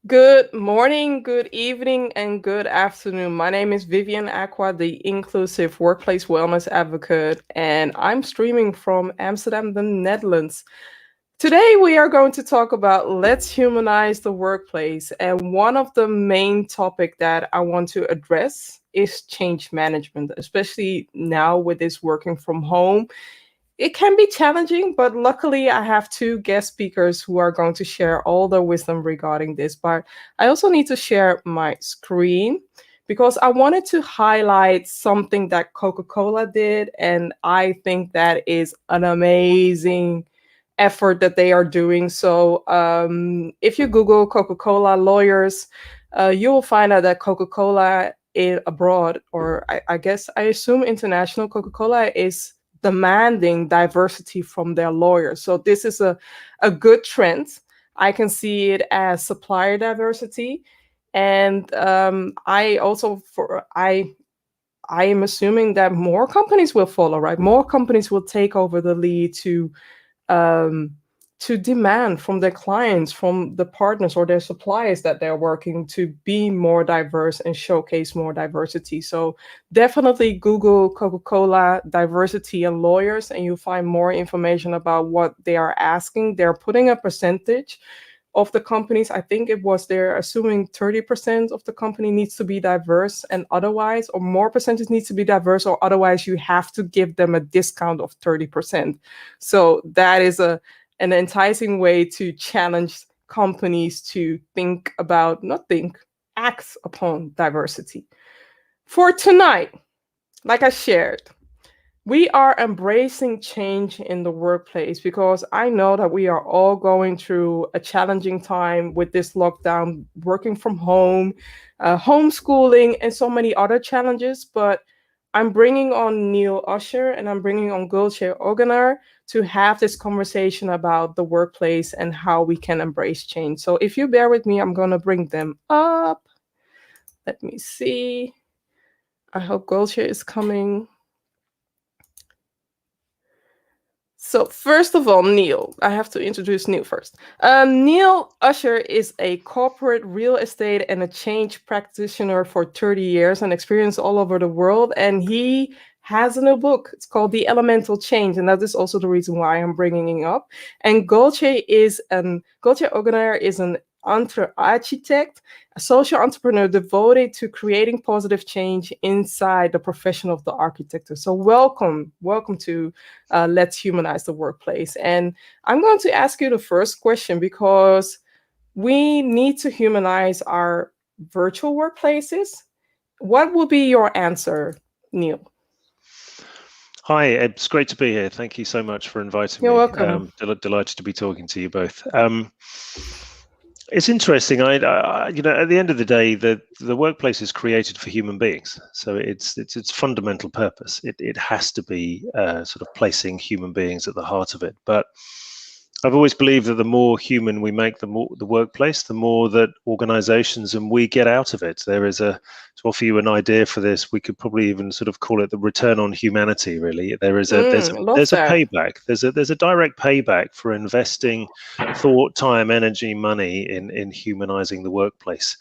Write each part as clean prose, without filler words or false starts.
Good morning, good evening, and good afternoon. My name is Vivian Acquah, the inclusive workplace wellness advocate, and I'm streaming from Amsterdam, the Netherlands. Today, we are going to talk about let's humanize the workplace. And one of the main topic that I want to address is change management, especially now with this working from home. It can be challenging, but luckily I have two guest speakers who are going to share all the wisdom regarding this. But I also need to share my screen because I wanted to highlight something that Coca-Cola did. And I think that is an amazing effort that they are doing. So if you Google Coca-Cola lawyers, you will find out that Coca-Cola abroad, or I guess I assume international Coca-Cola is demanding diversity from their lawyers. So this is a good trend. I can see it as supplier diversity. And I am assuming that more companies will follow, right? More companies will take over the lead um, to demand from their clients, from the partners or their suppliers that they're working to be more diverse and showcase more diversity. So definitely Google Coca-Cola diversity and lawyers, and you'll find more information about what they are asking. They're putting a percentage of the companies. I think it was they're assuming 30% of the company needs to be diverse and otherwise, or more percentage needs to be diverse, or otherwise you have to give them a discount of 30%. So that is an enticing way to challenge companies to think about, not think, act upon diversity. For tonight, like I shared, we are embracing change in the workplace because I know that we are all going through a challenging time with this lockdown, working from home, homeschooling, and so many other challenges. But I'm bringing on Neil Usher and I'm bringing on Gulce Onganer to have this conversation about the workplace and how we can embrace change. So if you bear with me, I'm going to bring them up. Let me see. I hope Gulce is coming. So first of all, Neil, I have to introduce Neil first. Neil Usher is a corporate real estate and a change practitioner for 30 years and experience all over the world. And he has a new book. It's called The Elemental Change. And that is also the reason why I'm bringing it up. And Gulce Onganer is an entre-architect, a social entrepreneur devoted to creating positive change inside the profession of the architecture. So welcome to Let's Humanize the Workplace. And I'm going to ask you the first question because we need to humanize our virtual workplaces. What will be your answer, Neil? Hi, it's great to be here. Thank you so much for inviting You're me. welcome. Delighted to be talking to you both. It's interesting. At the end of the day, the workplace is created for human beings, so it's its fundamental purpose. It has to be sort of placing human beings at the heart of it. But I've always believed that the more human we make the workplace, the more that organizations and we get out of it. To offer you an idea for this, we could probably even sort of call it the return on humanity, really. There's a Love that. payback. There's a direct payback for investing thought, time, energy, money in humanizing the workplace.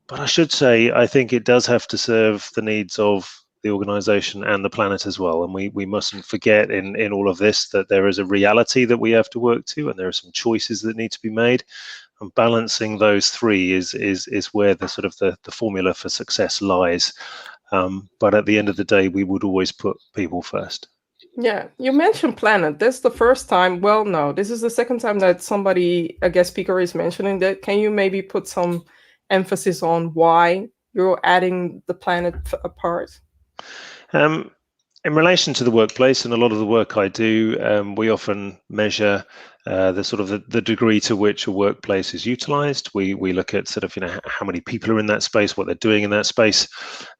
But I should say, I think it does have to serve the needs of the organization and the planet as well. And we mustn't forget in all of this that there is a reality that we have to work to, and there are some choices that need to be made. And balancing those three is where the sort of the formula for success lies. But at the end of the day, we would always put people first. Yeah, you mentioned planet. This is the first time. Well, no, this is the second time that a guest speaker, is mentioning that. Can you maybe put some emphasis on why you're adding the planet apart? In relation to the workplace and a lot of the work I do, we often measure the degree to which a workplace is utilized. We look at sort of how many people are in that space, what they're doing in that space,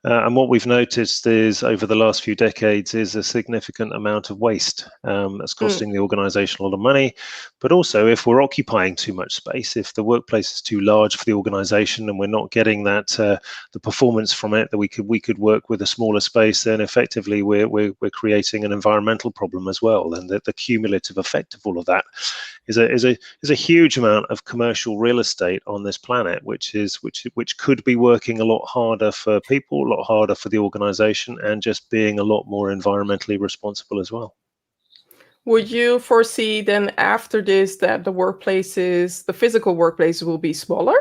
and what we've noticed is over the last few decades is a significant amount of waste that's costing the organisation a lot of money. But also, if we're occupying too much space, if the workplace is too large for the organisation and we're not getting that the performance from it that we could work with a smaller space, then effectively we're creating an environmental problem as well, and the cumulative effect of all of that is a huge amount of commercial real estate on this planet, which could be working a lot harder for people, a lot harder for the organization, and just being a lot more environmentally responsible as well. Would you foresee then after this that the physical workplaces will be smaller?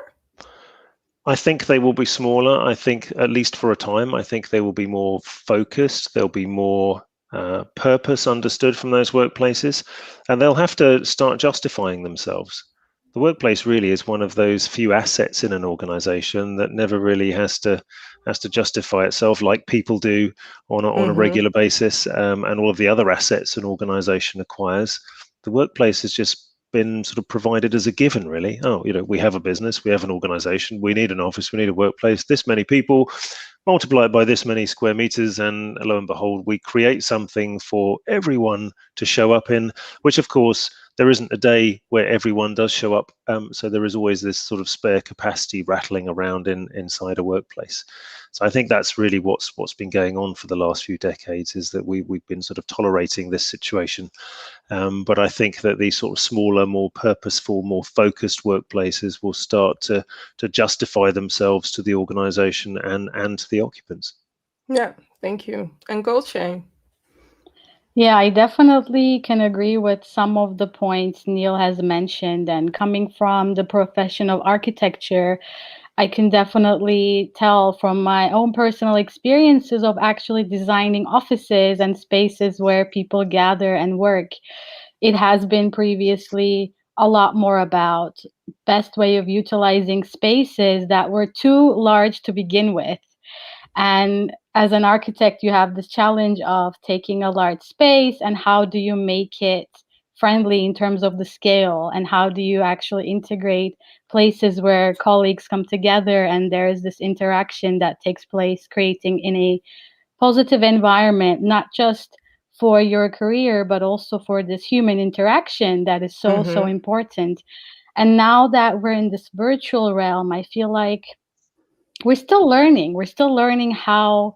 I think they will be smaller. I think, at least for a time, I think they will be more focused. There'll be more purpose understood from those workplaces, and they'll have to start justifying themselves. The workplace really is one of those few assets in an organization that never really has to justify itself like people do on a Mm-hmm. regular basis, and all of the other assets an organization acquires. The workplace has just been sort of provided as a given, really. Oh, we have a business, we have an organization, we need an office, we need a workplace, this many people, multiply it by this many square meters, and lo and behold, we create something for everyone to show up in, which of course there isn't a day where everyone does show up. So there is always this sort of spare capacity rattling around inside a workplace. So I think that's really what's been going on for the last few decades, is that we've been sort of tolerating this situation. But I think that these sort of smaller, more purposeful, more focused workplaces will start to justify themselves to the organization and to the occupants. Yeah, thank you. And Gulce. Yeah, I definitely can agree with some of the points Neil has mentioned. And coming from the profession of architecture, I can definitely tell from my own personal experiences of actually designing offices and spaces where people gather and work. It has been previously a lot more about best way of utilizing spaces that were too large to begin with. And as an architect, you have this challenge of taking a large space and how do you make it friendly in terms of the scale, and how do you actually integrate places where colleagues come together and there is this interaction that takes place, creating in a positive environment, not just for your career, but also for this human interaction that is so, so Mm-hmm. important. And now that we're in this virtual realm, I feel like we're still learning. We're still learning how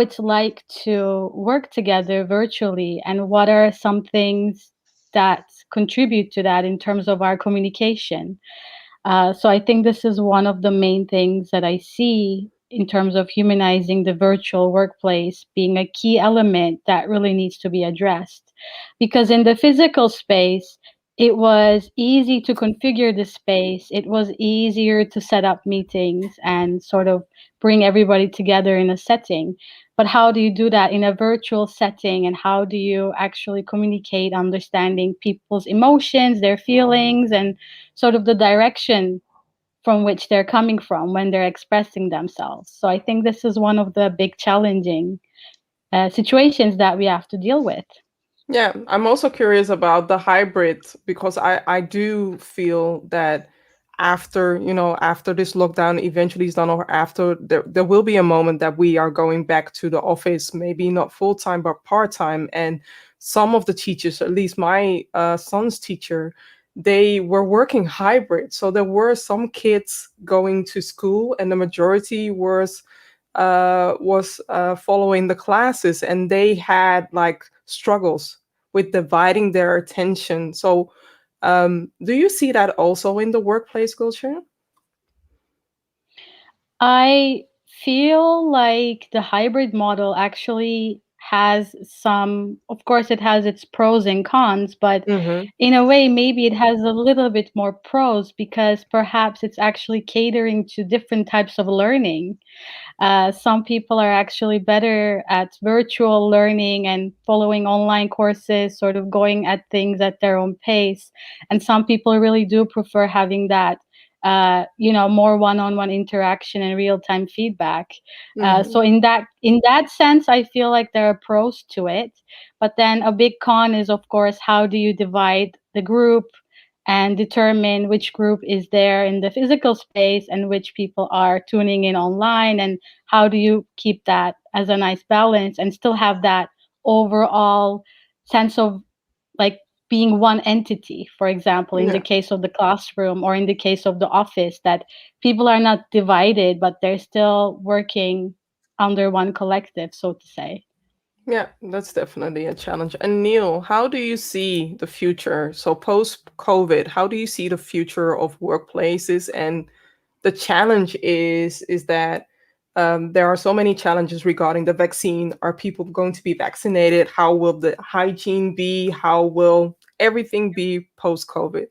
it's like to work together virtually, and what are some things that contribute to that in terms of our communication. So I think this is one of the main things that I see in terms of humanizing the virtual workplace being a key element that really needs to be addressed. Because in the physical space, it was easy to configure the space. It was easier to set up meetings and sort of bring everybody together in a setting. But how do you do that in a virtual setting? And how do you actually communicate, understanding people's emotions, their feelings, and sort of the direction from which they're coming from when they're expressing themselves? So I think this is one of the big challenging situations that we have to deal with. Yeah, I'm also curious about the hybrid, because I do feel that after this lockdown eventually is done, or after there will be a moment that we are going back to the office, maybe not full time but part time. And some of the teachers, at least my son's teacher, they were working hybrid. So there were some kids going to school, and the majority was following the classes, and they had like struggles with dividing their attention. So do you see that also in the workplace culture? I feel like the hybrid model actually has some, of course, it has its pros and cons, but Mm-hmm. in a way, maybe it has a little bit more pros because perhaps it's actually catering to different types of learning. Some people are actually better at virtual learning and following online courses, sort of going at things at their own pace. And some people really do prefer having that, more one-on-one interaction and real-time feedback. So Mm-hmm. in that sense, I feel like there are pros to it. But then a big con is, of course, how do you divide the group and determine which group is there in the physical space and which people are tuning in online, and how do you keep that as a nice balance and still have that overall sense of like being one entity, for example, in the Yeah. case of the classroom or in the case of the office, that people are not divided but they're still working under one collective, so to say. Yeah, that's definitely a challenge. And Neil, how do you see the future? So post COVID, how do you see the future of workplaces? And the challenge is that there are so many challenges regarding the vaccine. Are people going to be vaccinated? How will the hygiene be? How will everything be post COVID?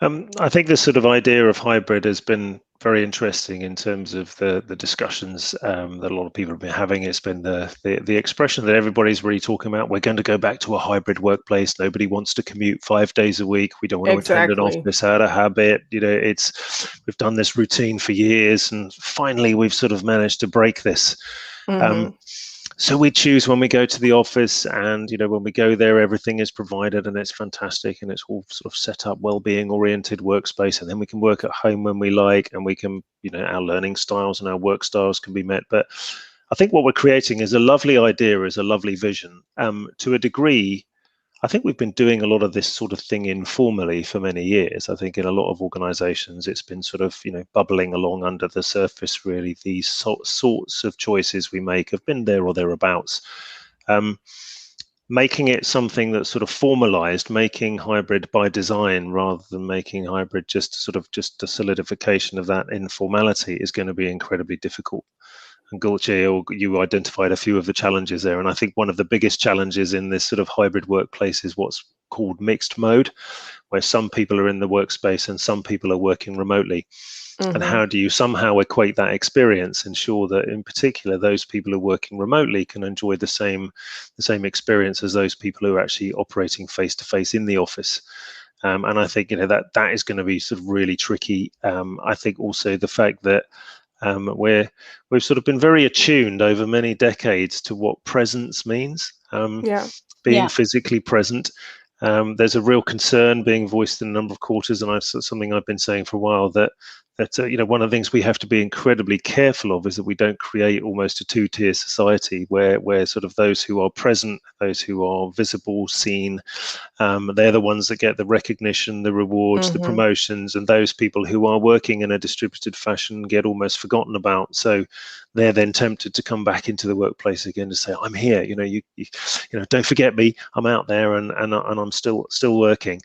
I think this sort of idea of hybrid has been very interesting in terms of the discussions that a lot of people have been having. It's been the expression that everybody's really talking about. We're going to go back to a hybrid workplace. Nobody wants to commute 5 days a week. We don't want to attend an Exactly. office out of habit. We've done this routine for years, and finally we've sort of managed to break this. Um, Mm-hmm. so we choose when we go to the office, and when we go there, everything is provided and it's fantastic, and it's all sort of set up, well-being oriented workspace, and then we can work at home when we like, and we can, our learning styles and our work styles can be met. But I think what we're creating is a lovely idea, is a lovely vision. To a degree, I think we've been doing a lot of this sort of thing informally for many years. I think in a lot of organizations, it's been sort of, bubbling along under the surface, really. These sorts of choices we make have been there or thereabouts. Making it something that's sort of formalized, making hybrid by design rather than making hybrid just a solidification of that informality is going to be incredibly difficult. And Gulce, you identified a few of the challenges there. And I think one of the biggest challenges in this sort of hybrid workplace is what's called mixed mode, where some people are in the workspace and some people are working remotely. And Mm-hmm. how do you somehow equate that experience, ensure that in particular those people who are working remotely can enjoy the same experience as those people who are actually operating face to face in the office? And I think that is going to be sort of really tricky. I think also the fact that we've sort of been very attuned over many decades to what presence means, Yeah. being Yeah. physically present. There's a real concern being voiced in a number of quarters, and something I've been saying for a while, that one of the things we have to be incredibly careful of is that we don't create almost a two-tier society where sort of those who are present, those who are visible, seen, they're the ones that get the recognition, the rewards, the Mm-hmm. promotions, and those people who are working in a distributed fashion get almost forgotten about. So they're then tempted to come back into the workplace again to say, "I'm here. You don't forget me. I'm out there, and I'm still working."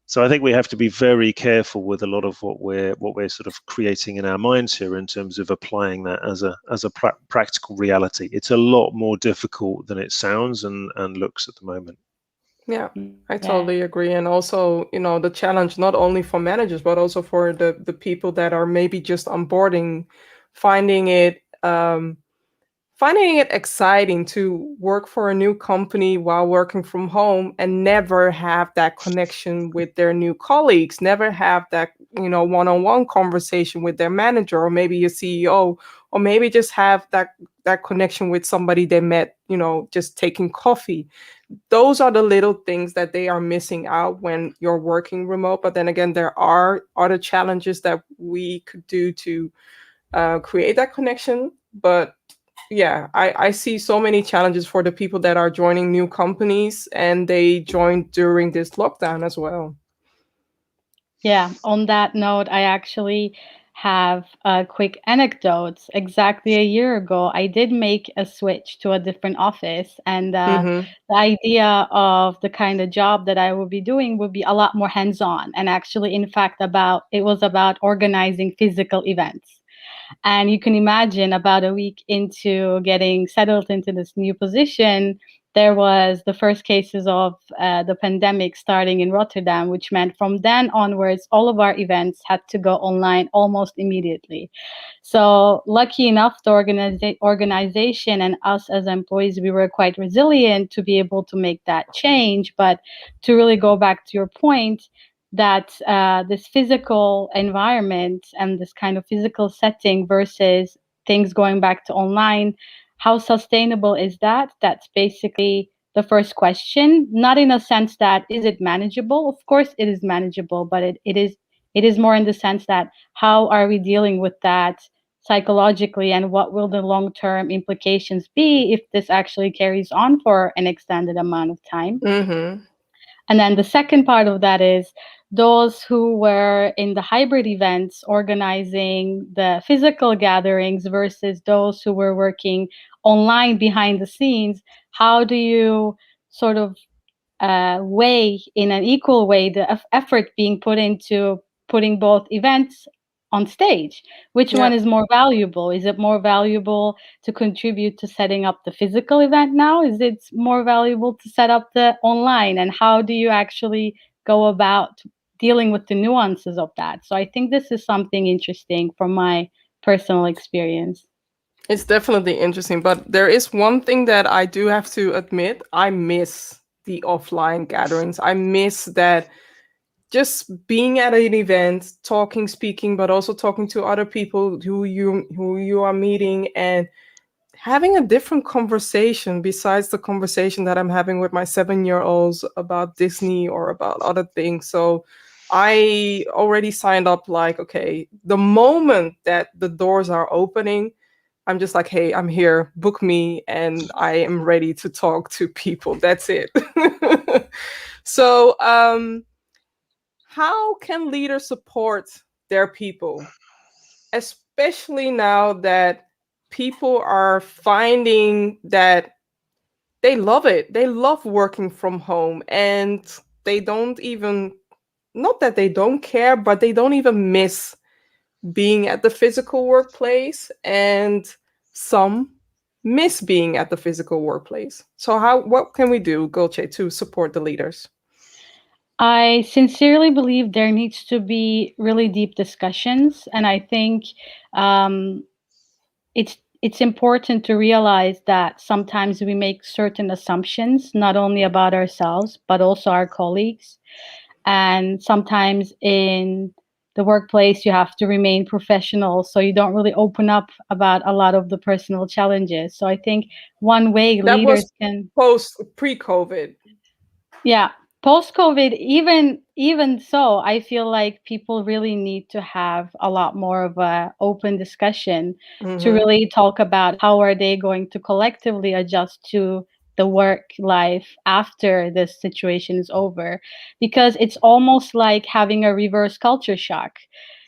So I think we have to be very careful with a lot of what we're sort of creating in our minds here in terms of applying that as a practical reality. It's a lot more difficult than it sounds and looks at the moment. Yeah, I Yeah. totally agree. And also, the challenge not only for managers, but also for the people that are maybe just onboarding, finding it finding it exciting to work for a new company while working from home and never have that connection with their new colleagues, never have that, one-on-one conversation with their manager or maybe a CEO, or maybe just have that connection with somebody they met, just taking coffee. Those are the little things that they are missing out when you're working remote. But then again, there are other challenges that we could do to create that connection. But yeah, I see so many challenges for the people that are joining new companies and they joined during this lockdown as well. Yeah, on that note, I actually have a quick anecdote. Exactly a year ago, I did make a switch to a different office, and Mm-hmm. the idea of the kind of job that I would be doing would be a lot more hands-on. And actually, in fact, it was about organizing physical events. And you can imagine about a week into getting settled into this new position, there was the first cases of the pandemic starting in Rotterdam, which meant from then onwards, all of our events had to go online almost immediately. So lucky enough, the organization and us as employees, we were quite resilient to be able to make that change. But to really go back to your point, that this physical environment and this kind of physical setting versus things going back to online, how sustainable is that? That's basically the first question. Not in a sense that is it manageable? Of course it is manageable, but it is more in the sense that how are we dealing with that psychologically, and what will the long-term implications be if this actually carries on for an extended amount of time? Mm-hmm. And then the second part of that is those who were in the hybrid events organizing the physical gatherings versus those who were working online behind the scenes, how do you sort of weigh in an equal way the effort being put into putting both events on stage? Which one Yeah. is more valuable? Is it more valuable to contribute to setting up the physical event now? Is it more valuable to set up the online? And how do you actually go about dealing with the nuances of that? So I think this is something interesting from my personal experience. It's definitely interesting, but there is one thing that I do have to admit. I miss the offline gatherings. I miss that, just being at an event, talking, speaking, but also talking to other people who you are meeting, and having a different conversation besides the conversation that I'm having with my 7-year-olds about Disney or about other things. So I already signed up, like, okay, the moment that the doors are opening, I'm just like, hey, I'm here, book me, and I am ready to talk to people. That's it. So, how can leaders support their people, especially now that people are finding that they love it? They love working from home, and they don't even, not that they don't care, but they don't even miss being at the physical workplace, and some miss being at the physical workplace. So what can we do, Gulce, to support the leaders? I sincerely believe there needs to be really deep discussions, and I think um, it's important to realize that sometimes we make certain assumptions, not only about ourselves but also our colleagues. And sometimes in the workplace, you have to remain professional, so you don't really open up about a lot of the personal challenges. So I think one way That was leaders can, pre-COVID. yeah, post COVID, even so, I feel like people really need to have a lot more of a open discussion to Hmm. really talk about how are they going to collectively adjust to the work life after this situation is over, because it's almost like having a reverse culture shock,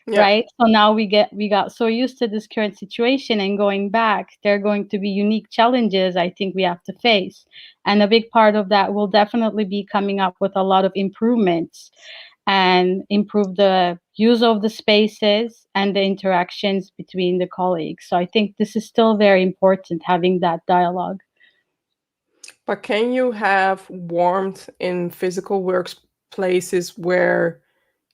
Yeah. right? So now we got so used to this current situation, and going back, there are going to be unique challenges I think we have to face. And a big part of that will definitely be coming up with a lot of improvements and improve the use of the spaces and the interactions between the colleagues. So I think this is still very important, having that dialogue. But can you have warmth in physical workplaces where,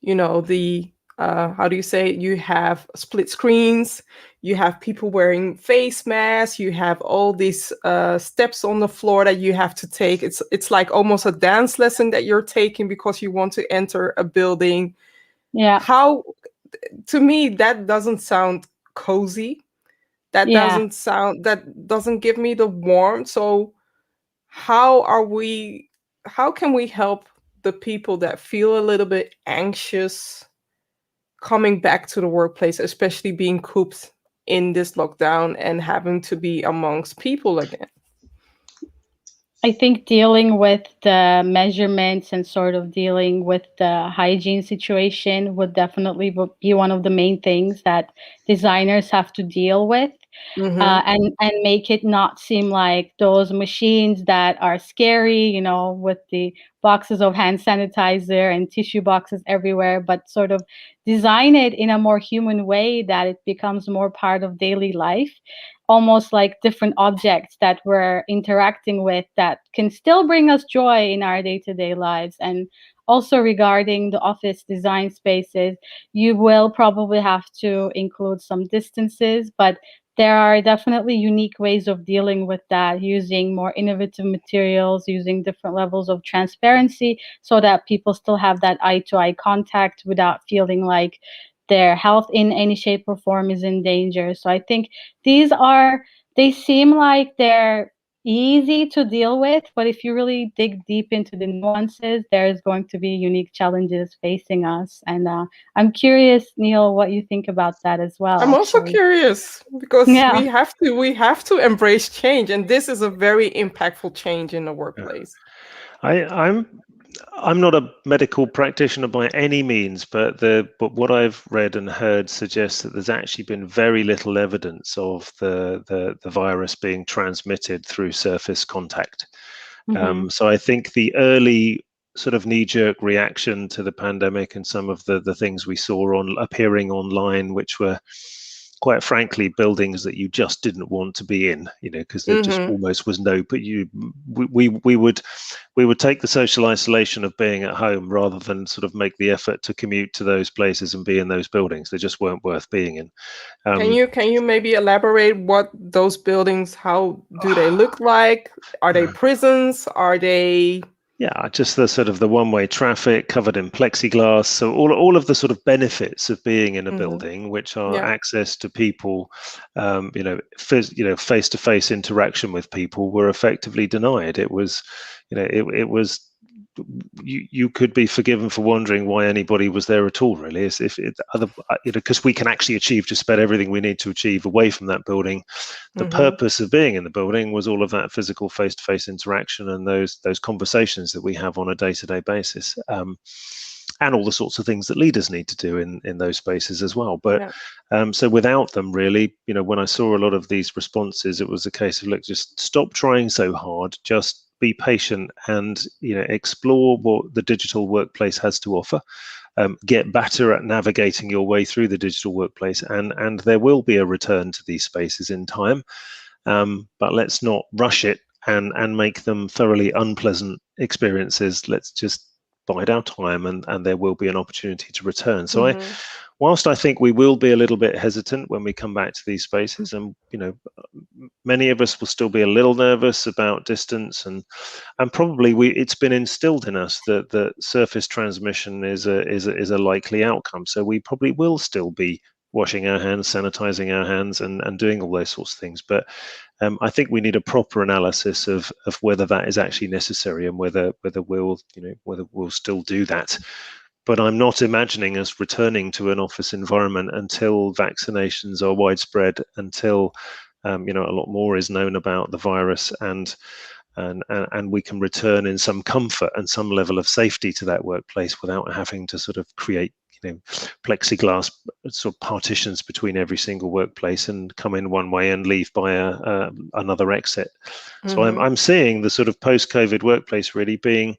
the how do you say it? You have split screens, you have people wearing face masks, you have all these steps on the floor that you have to take. It's like almost a dance lesson that you're taking because you want to enter a building. Yeah. How, to me, that doesn't sound cozy. Yeah. That doesn't give me the warmth. So how are we how can we help the people that feel a little bit anxious coming back to the workplace, especially being cooped in this lockdown and having to be amongst people again? I think dealing with the measurements and sort of dealing with the hygiene situation would definitely be one of the main things that designers have to deal with, Hmm. and make it not seem like those machines that are scary, with the boxes of hand sanitizer and tissue boxes everywhere, but sort of design it in a more human way that it becomes more part of daily life, almost like different objects that we're interacting with that can still bring us joy in our day-to-day lives. And also regarding the office design spaces, you will probably have to include some distances, but there are definitely unique ways of dealing with that, using more innovative materials, using different levels of transparency so that people still have that eye to eye contact without feeling like their health in any shape or form is in danger. So I think these are, they seem like they're easy to deal with, but if you really dig deep into the nuances, there's going to be unique challenges facing us. And I'm curious, Neil, what you think about that as well, I'm also actually. curious because Yeah. we have to embrace change, and this is a very impactful change in the Yeah. workplace. I'm I'm not a medical practitioner by any means, but what I've read and heard suggests that there's actually been very little evidence of the virus being transmitted through surface contact. So I think the early sort of knee-jerk reaction to the pandemic and some of the things we saw appearing online, which were quite frankly buildings that you just didn't want to be in, because there just almost was no. But we would take the social isolation of being at home rather than sort of make the effort to commute to those places and be in those buildings. They just weren't worth being in. Can you maybe elaborate what those buildings? How do they look like? Are they prisons? Are they? Yeah, just the sort of the one-way traffic covered in plexiglass. So all of the sort of benefits of being in a building, which are access to people, face-to-face interaction with people, were effectively denied. It was, it was. You could be forgiven for wondering why anybody was there at all, really, because we can actually achieve just about everything we need to achieve away from that building. The purpose of being in the building was all of that physical face-to-face interaction and those conversations that we have on a day-to-day basis, and all the sorts of things that leaders need to do in those spaces as well. But so without them, really, when I saw a lot of these responses, it was a case of, look, just stop trying so hard, just be patient and explore what the digital workplace has to offer. Get better at navigating your way through the digital workplace, and there will be a return to these spaces in time. But let's not rush it and make them thoroughly unpleasant experiences. Let's just bide our time, and there will be an opportunity to return. So whilst I think we will be a little bit hesitant when we come back to these spaces, and many of us will still be a little nervous about distance, and probably it's been instilled in us that surface transmission is a likely outcome. So we probably will still be washing our hands, sanitizing our hands, and doing all those sorts of things. But I think we need a proper analysis of whether that is actually necessary and whether we'll still do that. But I'm not imagining us returning to an office environment until vaccinations are widespread, until a lot more is known about the virus, and we can return in some comfort and some level of safety to that workplace without having to sort of create plexiglass sort of partitions between every single workplace and come in one way and leave by another exit. So I'm seeing the sort of post-COVID workplace really being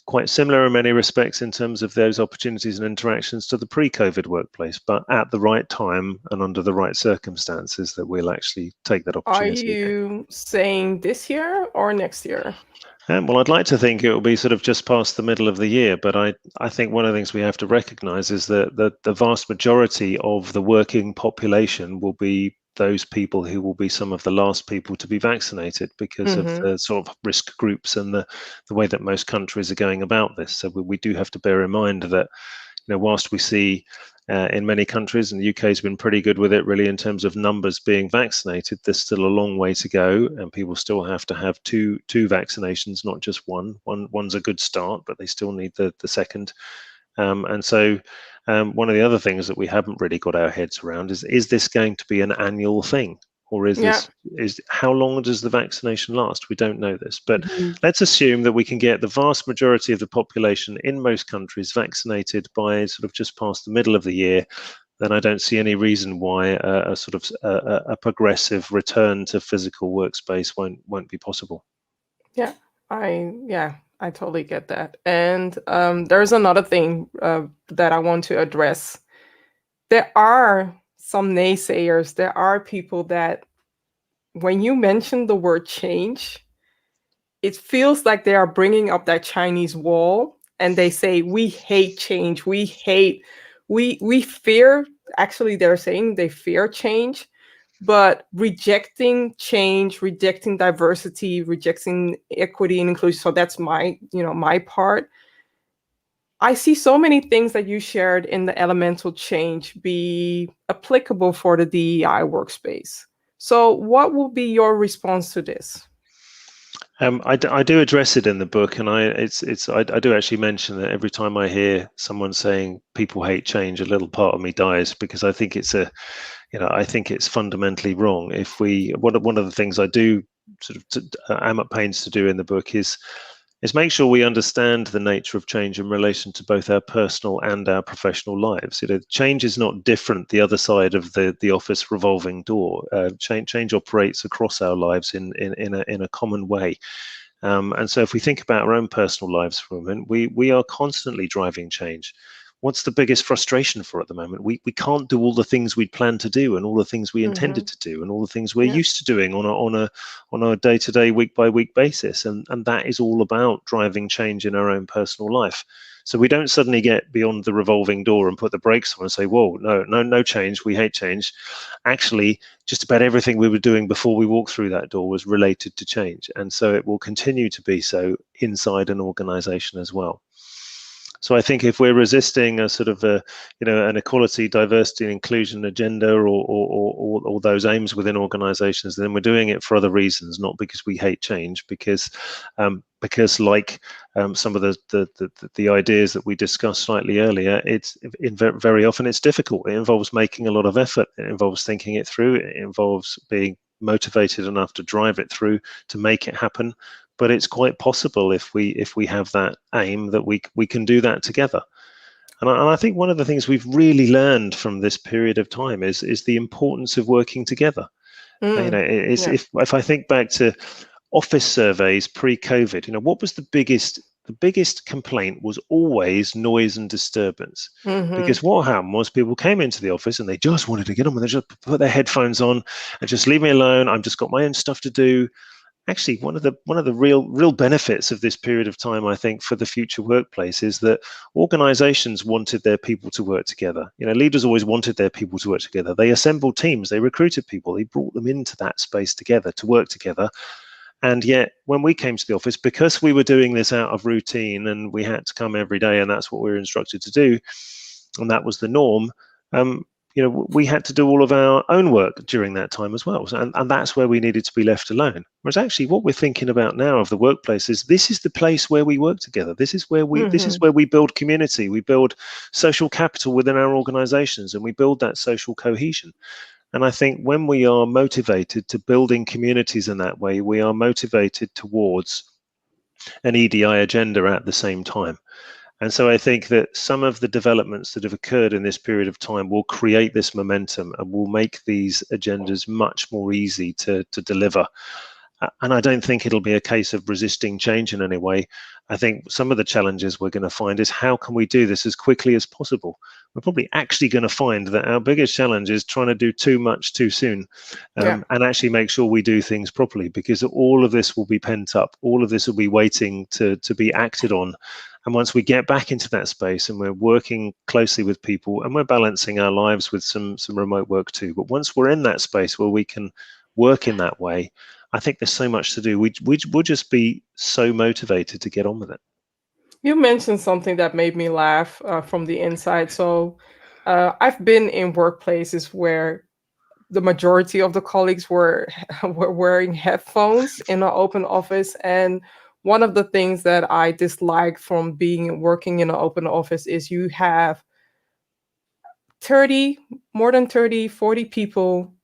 quite similar in many respects in terms of those opportunities and interactions to the pre-COVID workplace, but at the right time and under the right circumstances that we'll actually take that opportunity. Are you saying this year or next year? Well, I'd like to think it will be sort of just past the middle of the year, but I think one of the things we have to recognize is that the vast majority of the working population will be those people who will be some of the last people to be vaccinated because of the sort of risk groups and the way that most countries are going about this. So we do have to bear in mind that, whilst we see in many countries, and the UK has been pretty good with it really in terms of numbers being vaccinated, there's still a long way to go, and people still have to have two vaccinations, not just one. One's a good start, but they still need the second. And so one of the other things that we haven't really got our heads around is this going to be an annual thing? Or how long does the vaccination last? We don't know this, but let's assume that we can get the vast majority of the population in most countries vaccinated by sort of just past the middle of the year. Then I don't see any reason why a progressive return to physical workspace won't be possible. I totally get that. And there's another thing that I want to address. There are some naysayers. There are people that, when you mention the word change, it feels like they are bringing up that Chinese wall, and they say, we hate change. We fear, actually, they're saying they fear change. But rejecting change, rejecting diversity, rejecting equity and inclusion. So that's my part. I see so many things that you shared in the elemental change be applicable for the DEI workspace. So what will be your response to this? I do address it in the book, and I do actually mention that every time I hear someone saying people hate change, a little part of me dies, because I think I think it's fundamentally wrong. One of the things I do sort of am at pains to do in the book is is make sure we understand the nature of change in relation to both our personal and our professional lives. Change is not different the other side of the office revolving door. Change operates across our lives in a common way. And so if we think about our own personal lives for a moment, we are constantly driving change. What's the biggest frustration for at the moment? We can't do all the things we'd planned to do, and all the things we intended to do, and all the things we're used to doing on a day-to-day, week-by-week basis. And that is all about driving change in our own personal life. So we don't suddenly get beyond the revolving door and put the brakes on and say, whoa, no change, we hate change. Actually, just about everything we were doing before we walked through that door was related to change. And so it will continue to be so inside an organization as well. So I think if we're resisting a sort of an equality, diversity, and inclusion agenda or those aims within organizations, then we're doing it for other reasons, not because we hate change, because like some of the ideas that we discussed slightly earlier, very often it's difficult. It involves making a lot of effort. It involves thinking it through. It involves being motivated enough to drive it through to make it happen. But it's quite possible if we have that aim that we can do that together. And I think one of the things we've really learned from this period of time is the importance of working together. If I think back to office surveys pre-COVID, what was the biggest complaint was always noise and disturbance. Because what happened was people came into the office and they just wanted to get on and they just put their headphones on and just leave me alone. I've just got my own stuff to do. Actually, one of the real benefits of this period of time, I think, for the future workplace is that organizations wanted their people to work together. Leaders always wanted their people to work together. They assembled teams, they recruited people, they brought them into that space together to work together. And yet, when we came to the office, because we were doing this out of routine and we had to come every day and that's what we were instructed to do, and that was the norm, we had to do all of our own work during that time as well. And that's where we needed to be left alone. Whereas actually what we're thinking about now of the workplace is this is the place where we work together. This is where we build community. We build social capital within our organizations and we build that social cohesion. And I think when we are motivated to building communities in that way, we are motivated towards an EDI agenda at the same time. And so I think that some of the developments that have occurred in this period of time will create this momentum and will make these agendas much more easy to deliver. And I don't think it'll be a case of resisting change in any way. I think some of the challenges we're going to find is how can we do this as quickly as possible? We're probably actually going to find that our biggest challenge is trying to do too much too soon and actually make sure we do things properly, because all of this will be pent up. All of this will be waiting to be acted on. And once we get back into that space and we're working closely with people and we're balancing our lives with some remote work too, but once we're in that space where we can work in that way, I think there's so much to do. We'll just be so motivated to get on with it. You mentioned something that made me laugh from the inside. So I've been in workplaces where the majority of the colleagues were wearing headphones in an open office. And one of the things that I dislike from working in an open office is you have more than 30, 40 people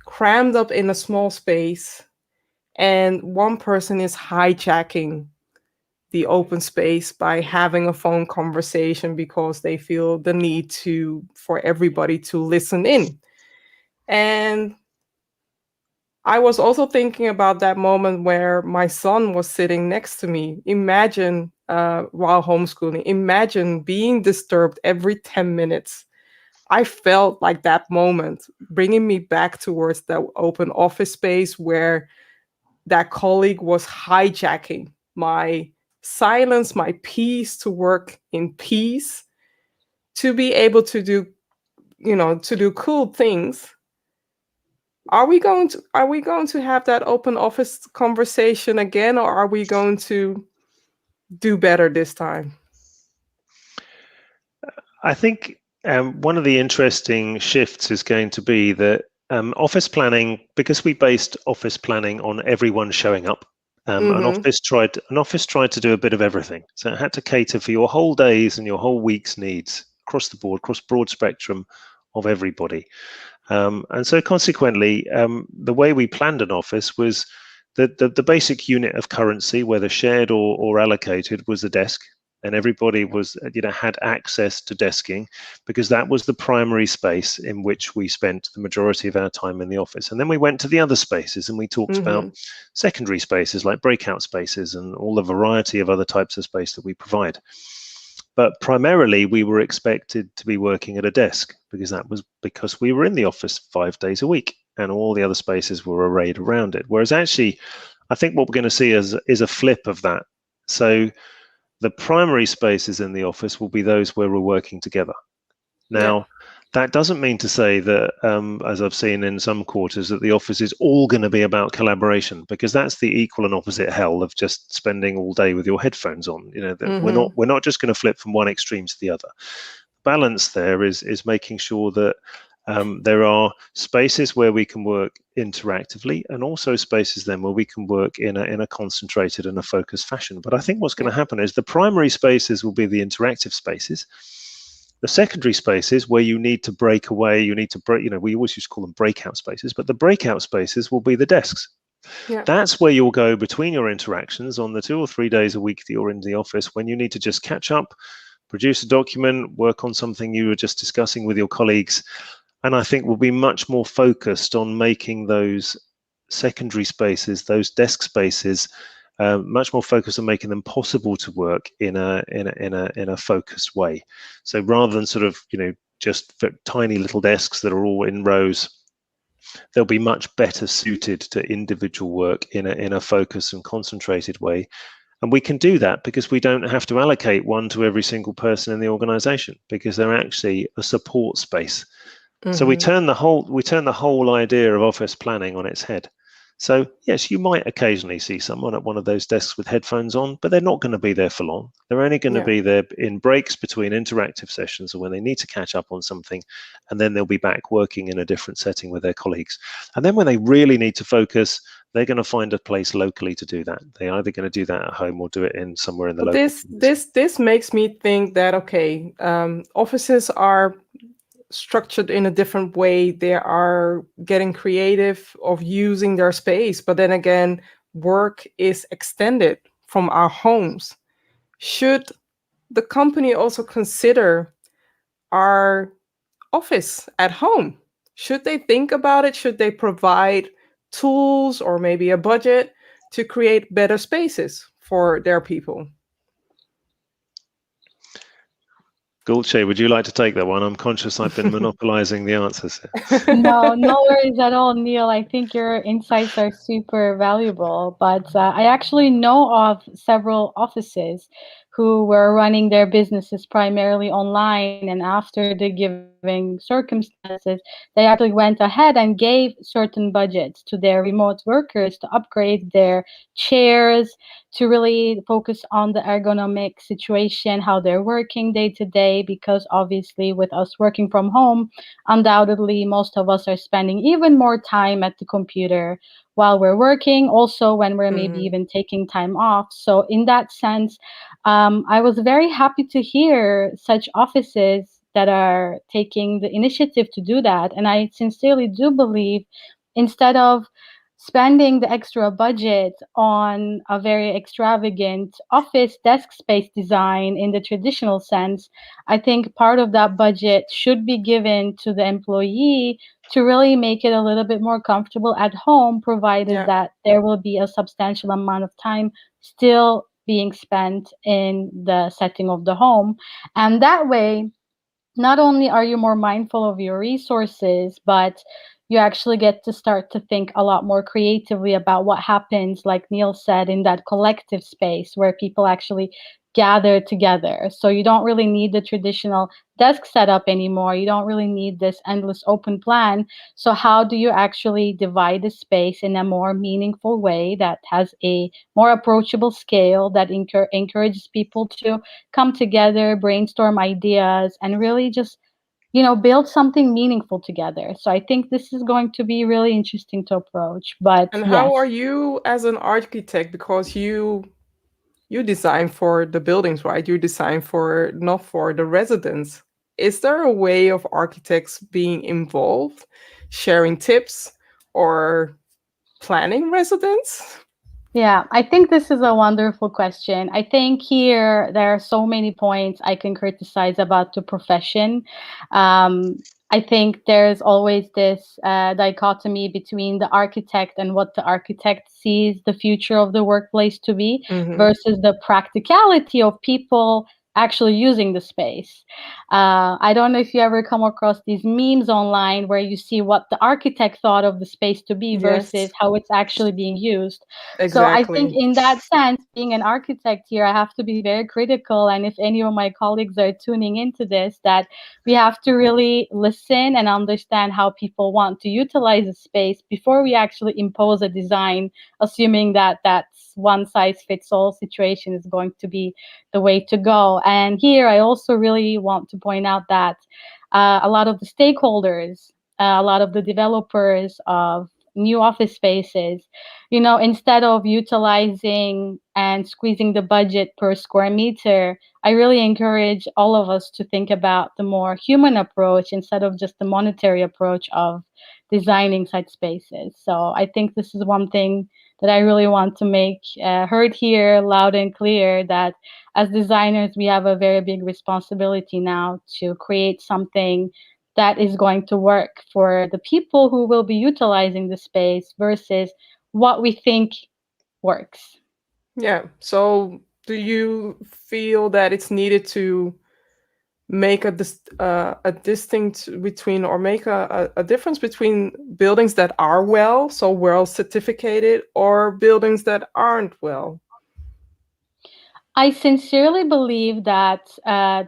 crammed up in a small space, and one person is hijacking the open space by having a phone conversation because they feel the need for everybody to listen in. And I was also thinking about that moment where my son was sitting next to me. Imagine, while homeschooling, imagine being disturbed every 10 minutes. I felt like that moment bringing me back towards the open office space where that colleague was hijacking my silence, my peace, to work in peace, to be able to do cool things. Are we going to have that open office conversation again, or are we going to do better this time? I think one of the interesting shifts is going to be that office planning, because we based office planning on everyone showing up. An office tried to do a bit of everything. So it had to cater for your whole days and your whole week's needs across the board, across broad spectrum of everybody. And so consequently, the way we planned an office was the basic unit of currency, whether shared or allocated, was the desk, and everybody was, had access to desking, because that was the primary space in which we spent the majority of our time in the office. And then we went to the other spaces and we talked about secondary spaces like breakout spaces and all the variety of other types of space that we provide. But primarily we were expected to be working at a desk, because that was because we were in the office 5 days a week and all the other spaces were arrayed around it. Whereas actually, I think what we're going to see is a flip of that. So the primary spaces in the office will be those where we're working together. Now, that doesn't mean to say that, as I've seen in some quarters, that the office is all going to be about collaboration, because that's the equal and opposite hell of just spending all day with your headphones on. We're not just going to flip from one extreme to the other. Balance there is making sure that there are spaces where we can work interactively, and also spaces then where we can work in a concentrated and a focused fashion. But I think what's going to happen is the primary spaces will be the interactive spaces. The secondary spaces where you need to break away, we always used to call them breakout spaces, but the breakout spaces will be the desks. That's where you'll go between your interactions on the 2 or 3 days a week that you're in the office, when you need to just catch up, produce a document, work on something you were just discussing with your colleagues. And I think we'll be much more focused on making those secondary spaces, those desk spaces, much more focused on making them possible to work in a focused way. So rather than sort of just tiny little desks that are all in rows, they'll be much better suited to individual work in a focused and concentrated way. And we can do that because we don't have to allocate one to every single person in the organization, because they're actually a support space. So we turn the whole idea of office planning on its head. So yes, you might occasionally see someone at one of those desks with headphones on, but they're not going to be there for long. They're only going to be there in breaks between interactive sessions, or when they need to catch up on something, and then they'll be back working in a different setting with their colleagues. And then when they really need to focus, they're going to find a place locally to do that. They're either going to do that at home or do it in somewhere in the local. This makes me think that offices are structured in a different way. They are getting creative of using their space, but then again, work is extended from our homes. Should the company also consider our office at home? Should they think about it? Should they provide tools or maybe a budget to create better spaces for their people? Gulce, would you like to take that one? I'm conscious I've been monopolizing the answers here. No worries at all, Neil. I think your insights are super valuable. But I actually know of several offices who were running their businesses primarily online, and after the given circumstances, they actually went ahead and gave certain budgets to their remote workers to upgrade their chairs, to really focus on the ergonomic situation, how they're working day to day, because obviously with us working from home, undoubtedly most of us are spending even more time at the computer while we're working, also when we're maybe even taking time off. So in that sense, I was very happy to hear such offices that are taking the initiative to do that. And I sincerely do believe, instead of spending the extra budget on a very extravagant office desk space design in the traditional sense, I think part of that budget should be given to the employee to really make it a little bit more comfortable at home, provided that there will be a substantial amount of time still being spent in the setting of the home. And that way, not only are you more mindful of your resources, but you actually get to start to think a lot more creatively about what happens, like Neil said, in that collective space where people actually gather together. So you don't really need the traditional desk setup anymore. You don't really need this endless open plan. So how do you actually divide the space in a more meaningful way that has a more approachable scale, that encourages people to come together, brainstorm ideas, and really just build something meaningful together? So I think this is going to be really interesting to approach. But and how are you as an architect? Because you design for the buildings, right? You design for, not for the residents. Is there a way of architects being involved, sharing tips, or planning residents? Yeah, I think this is a wonderful question. I think here there are so many points I can criticize about the profession. I think there's always this dichotomy between the architect and what the architect sees the future of the workplace to be Mm-hmm. versus the practicality of people actually using the space. I don't know if you ever come across these memes online where you see what the architect thought of the space to be versus Yes, how it's actually being used. So I think exactly. in that sense, being an architect here, I have to be very critical. And if any of my colleagues are tuning into this, that we have to really listen and understand how people want to utilize a space before we actually impose a design, assuming that that's one size fits all situation is going to be the way to go. And here I also really want to point out that a lot of the stakeholders, a lot of the developers of new office spaces, instead of utilizing and squeezing the budget per square meter, I really encourage all of us to think about the more human approach instead of just the monetary approach of designing such spaces. So I think this is one thing that I really want to make heard here loud and clear, that as designers, we have a very big responsibility now to create something that is going to work for the people who will be utilizing the space versus what we think works. Yeah. So, do you feel that it's needed to make a distinct between, or make a difference between buildings that are well certificated, or buildings that aren't well? I sincerely believe that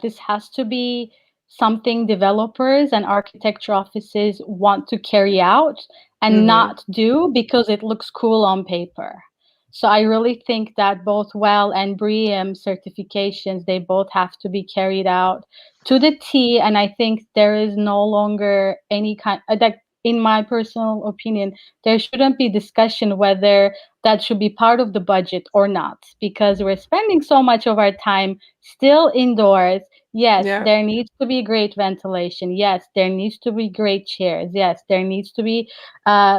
this has to be something developers and architecture offices want to carry out and Mm-hmm. not do because it looks cool on paper. So I really think that both WELL and BREEAM certifications, they both have to be carried out to the T. And I think there is no longer any kind that, in my personal opinion, there shouldn't be discussion whether that should be part of the budget or not, because we're spending so much of our time still indoors. Yes, Yeah. there needs to be great ventilation. Yes, there needs to be great chairs. Yes, there needs to be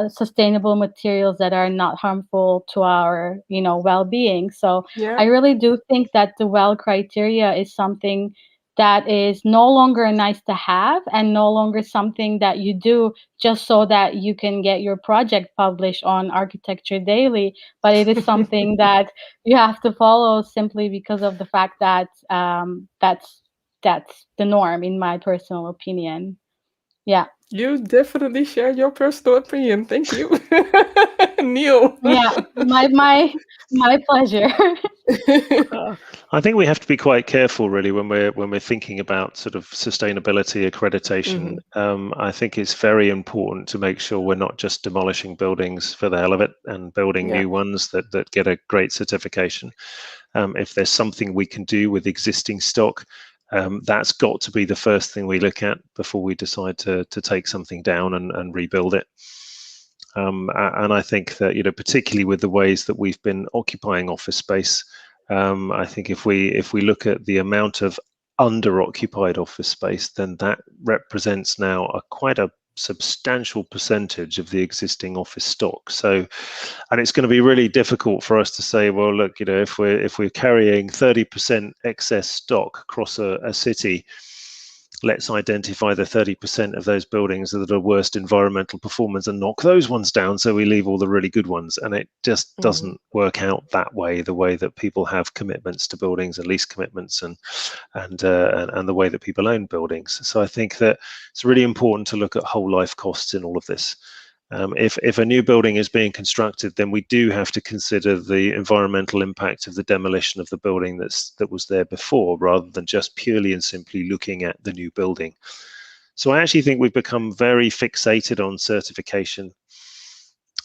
sustainable materials that are not harmful to our, well-being. So Yeah. I really do think that the well criteria is something that is no longer a nice to have and no longer something that you do just so that you can get your project published on Architecture Daily, but it is something that you have to follow simply because of the fact that that's the norm, in my personal opinion. Yeah, You definitely share your personal opinion. Thank you, Neil. yeah, my pleasure. I think we have to be quite careful, really, when we're thinking about sort of sustainability accreditation. Hmm. I think it's very important to make sure we're not just demolishing buildings for the hell of it and building Yeah. new ones that get a great certification. If there's something we can do with existing stock, that's got to be the first thing we look at before we decide to take something down and rebuild it. And I think that, particularly with the ways that we've been occupying office space, I think if we look at the amount of under-occupied office space, then that represents now quite a substantial percentage of the existing office stock. So, and it's going to be really difficult for us to say, well, look, if we're carrying 30% excess stock across a city, let's identify the 30% of those buildings that are worst environmental performance and knock those ones down, so we leave all the really good ones. And it just Hmm. doesn't work out that way, the way that people have commitments to buildings and lease commitments, and the way that people own buildings. So I think that it's really important to look at whole life costs in all of this. If a new building is being constructed, then we do have to consider the environmental impact of the demolition of the building that was there before, rather than just purely and simply looking at the new building. So I actually think we've become very fixated on certification.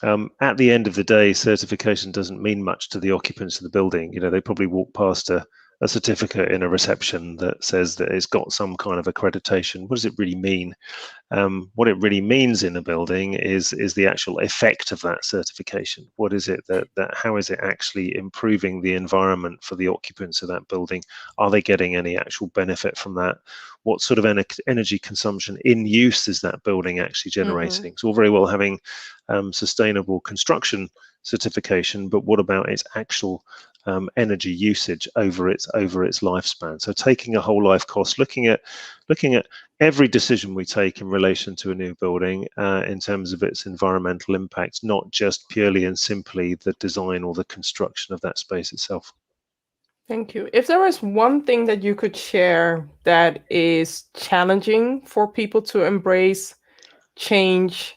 At the end of the day, certification doesn't mean much to the occupants of the building. They probably walk past a certificate in a reception that says that it's got some kind of accreditation. What does it really mean? What it really means in a building is the actual effect of that certification. What is it that how is it actually improving the environment for the occupants of that building? Are they getting any actual benefit from that? What sort of energy consumption in use is that building actually Hmm. generating? It's all very well having sustainable construction certification, but what about its actual energy usage over its lifespan? So taking a whole life cost, looking at every decision we take in relation to a new building in terms of its environmental impact, not just purely and simply the design or the construction of that space itself. Thank you. If there is one thing that you could share that is challenging for people to embrace change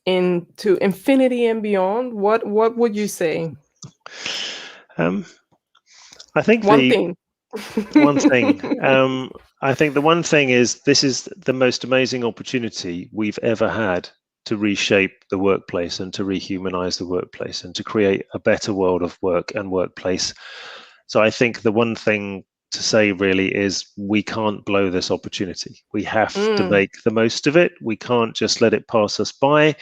into infinity and beyond, what would you say? I think One thing. one thing. I think the one thing is this is the most amazing opportunity we've ever had to reshape the workplace and to rehumanize the workplace and to create a better world of work and workplace. So I think the one thing to say really is we can't blow this opportunity. We have to make the most of it. We can't just let it pass us by.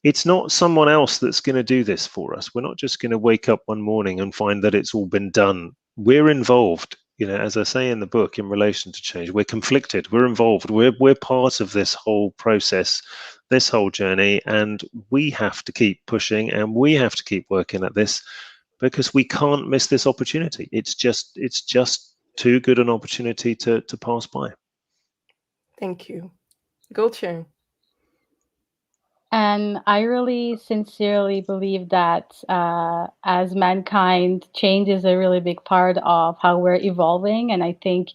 It's not someone else that's going to do this for us. We're not just going to wake up one morning and find that it's all been done. We're involved, as I say in the book, in relation to change. We're conflicted. We're involved. We're part of this whole process, this whole journey, and we have to keep pushing and we have to keep working at this because we can't miss this opportunity. It's just too good an opportunity to pass by. Thank you. Gulce. And I really sincerely believe that as mankind, change is a really big part of how we're evolving. And I think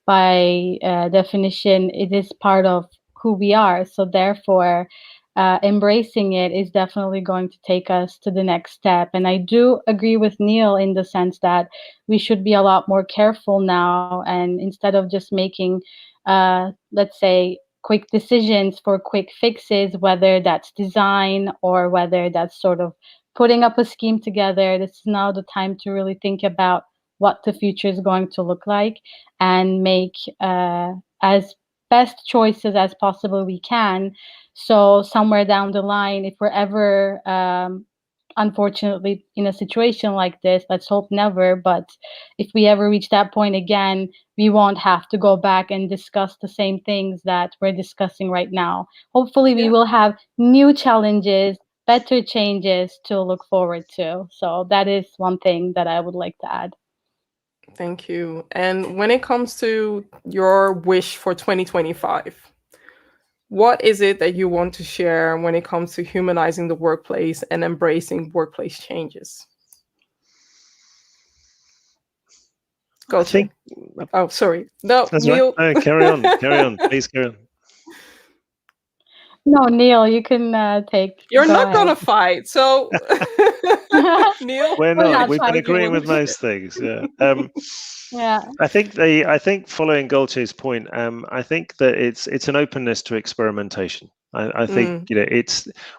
by definition, it is part of who we are. So therefore, embracing it is definitely going to take us to the next step. And I do agree with Neil in the sense that we should be a lot more careful now. And instead of just making, let's say, quick decisions for quick fixes, whether that's design or whether that's sort of putting up a scheme together, this is now the time to really think about what the future is going to look like and make as best choices as possible we can. So somewhere down the line, if we're ever unfortunately in a situation like this, let's hope never, but if we ever reach that point again, we won't have to go back and discuss the same things that we're discussing right now. Hopefully we will have new challenges, better changes to look forward to. So that is one thing that I would like to add. Thank you. And when it comes to your wish for 2025, what is it that you want to share when it comes to humanizing the workplace and embracing workplace changes? Gulce. Oh, sorry. No, that's Neil. Right. No, carry on. Please carry on. No, Neil, you can take. You're not going to fight. So, Neil. We're not. We've been agreeing with most things. Yeah. Yeah. I think following Gulce's point, I think that it's an openness to experimentation. I think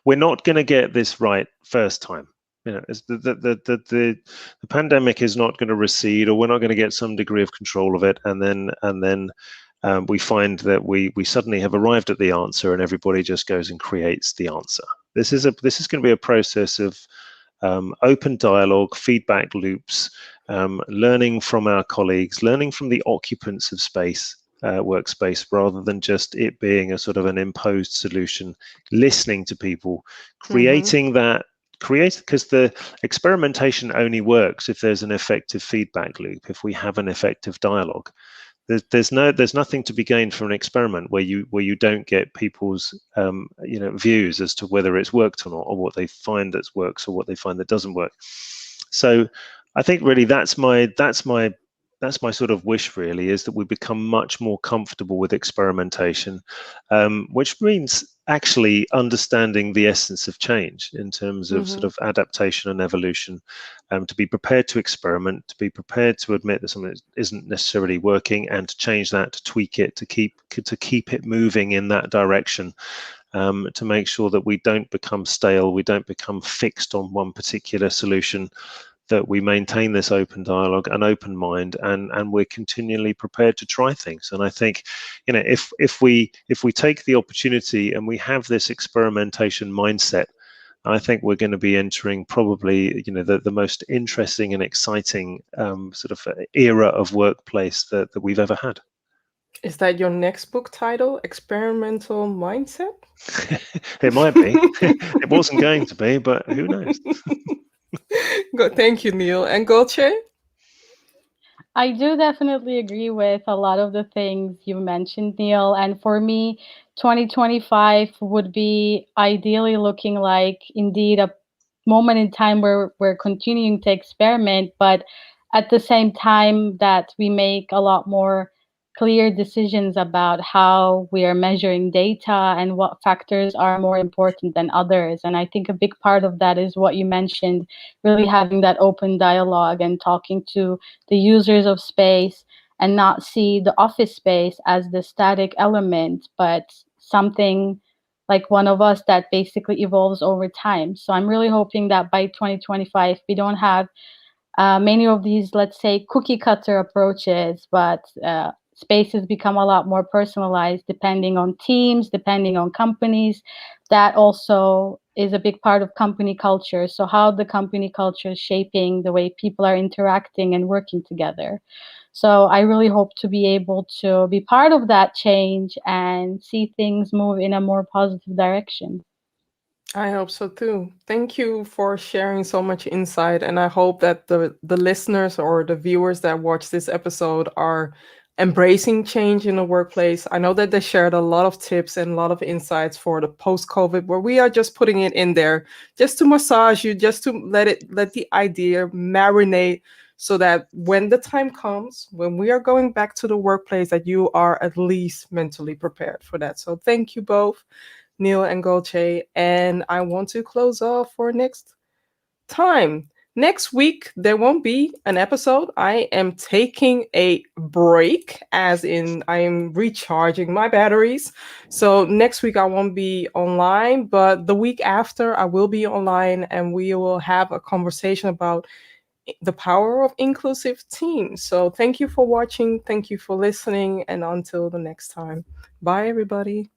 we're not going to get this right first time. The pandemic is not going to recede, or we're not going to get some degree of control of it, and then we find that we suddenly have arrived at the answer, and everybody just goes and creates the answer. This is going to be a process of open dialogue, feedback loops, learning from our colleagues, learning from the occupants of workspace, rather than just it being a sort of an imposed solution, listening to people, creating because the experimentation only works if there's an effective feedback loop, if we have an effective dialogue. There's nothing to be gained from an experiment where you don't get people's views as to whether it's worked or not, or what they find that works or what they find that doesn't work. So I think really that's my sort of wish, really, is that we become much more comfortable with experimentation, which means actually understanding the essence of change in terms of sort of adaptation and evolution, to be prepared to experiment, to be prepared to admit that something isn't necessarily working, and to change that, to tweak it, to keep it moving in that direction, to make sure that we don't become stale, we don't become fixed on one particular solution, that we maintain this open dialogue, an open mind, and we're continually prepared to try things. And I think, if we take the opportunity and we have this experimentation mindset, I think we're going to be entering probably, the most interesting and exciting sort of era of workplace that we've ever had. Is that your next book title? Experimental Mindset? It might be. It wasn't going to be, but who knows? Thank you, Neil. And Gulce? I do definitely agree with a lot of the things you mentioned, Neil. And for me, 2025 would be ideally looking like indeed a moment in time where we're continuing to experiment, but at the same time that we make a lot more clear decisions about how we are measuring data and what factors are more important than others. And I think a big part of that is what you mentioned, really having that open dialogue and talking to the users of space and not see the office space as the static element, but something like one of us that basically evolves over time. So I'm really hoping that by 2025, we don't have many of these, let's say, cookie cutter approaches, but spaces become a lot more personalized depending on teams, depending on companies. That also is a big part of company culture. So, how the company culture is shaping the way people are interacting and working together. So, I really hope to be able to be part of that change and see things move in a more positive direction. I hope so too. Thank you for sharing so much insight. And I hope that the listeners or the viewers that watch this episode are embracing change in the workplace. I know that they shared a lot of tips and a lot of insights for the post-COVID, where we are just putting it in there just to massage you, just to let the idea marinate so that when the time comes, when we are going back to the workplace, that you are at least mentally prepared for that. So thank you both. Neil and Gulce, and I want to close off for next time. Next week, there won't be an episode. I am taking a break, as in I am recharging my batteries. So next week, I won't be online, but the week after, I will be online and we will have a conversation about the power of inclusive teams. So thank you for watching. Thank you for listening. And until the next time, bye, everybody.